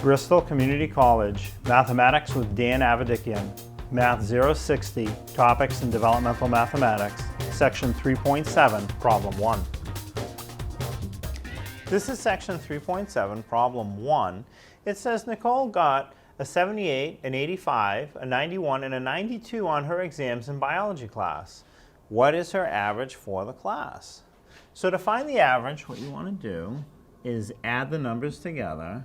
Bristol Community College, Mathematics with Dan Avedikian, Math 060, Topics in Developmental Mathematics, Section 3.7, Problem 1. This is Section 3.7, Problem 1. It says Nicole got a 78, an 85, a 91, and a 92 on her exams in biology class. What is her average for the class? So to find the average, what you want to do is add the numbers together.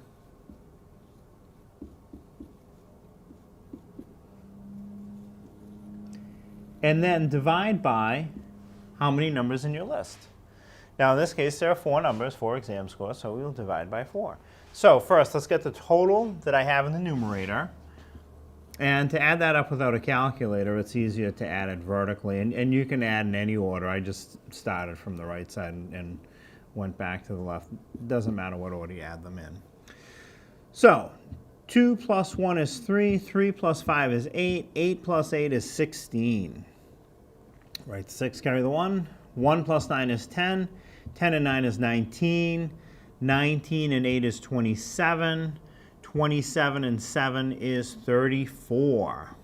And then divide by how many numbers in your list. Now in this case, there are 4 numbers, 4 exam scores, so we will divide by 4. So first, let's get the total that I have in the numerator. And to add that up without a calculator, it's easier to add it vertically. And you can add in any order. I just started from the right side and went back to the left. It doesn't matter what order you add them in. So 2 plus 1 is 3, 3 plus 5 is 8, 8 plus 8 is 16. Right, 6 carry the 1. 1 plus 9 is 10. 10 and 9 is 19. 19 and 8 is 27. 27 and 7 is 34.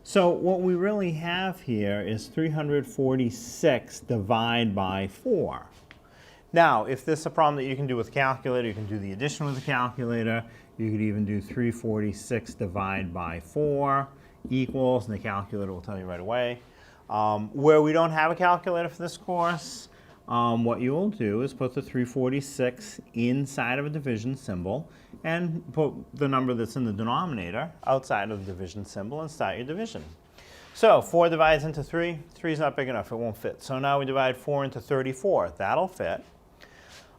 So what we really have here is 346 divided by 4. Now, if this is a problem that you can do with a calculator, you can do the addition with a calculator. You could even do 346 divided by 4 equals, and the calculator will tell you right away. Where we don't have a calculator for this course, what you will do is put the 346 inside of a division symbol and put the number that's in the denominator outside of the division symbol and start your division. So 4 divides into 3. 3 is not big enough. It won't fit. So now we divide 4 into 34. That'll fit.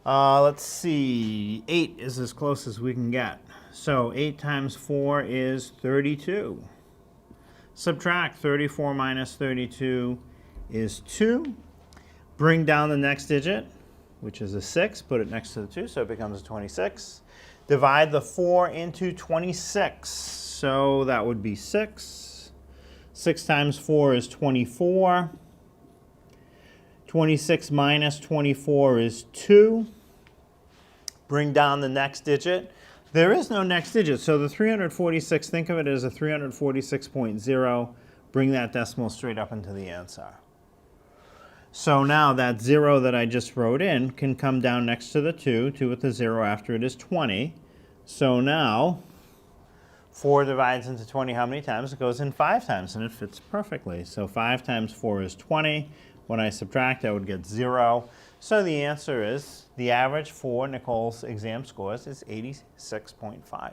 Let's see. 8 is as close as we can get. So 8 times 4 is 32. Subtract 34 minus 32 is 2. Bring down the next digit, which is a 6. Put it next to the 2, so it becomes a 26. Divide the 4 into 26. So that would be 6. 6 times 4 is 24. 26 minus 24 is 2. Bring down the next digit. There is no next digit, so the 346, think of it as a 346.0. Bring that decimal straight up into the answer. So now that 0 that I just wrote in can come down next to the 2. 2 with the 0 after it is 20. So now 4 divides into 20 how many times? It goes in 5 times, and it fits perfectly. So 5 times 4 is 20. When I subtract, I would get 0. So the answer is the average for Nicole's exam scores is 86.5.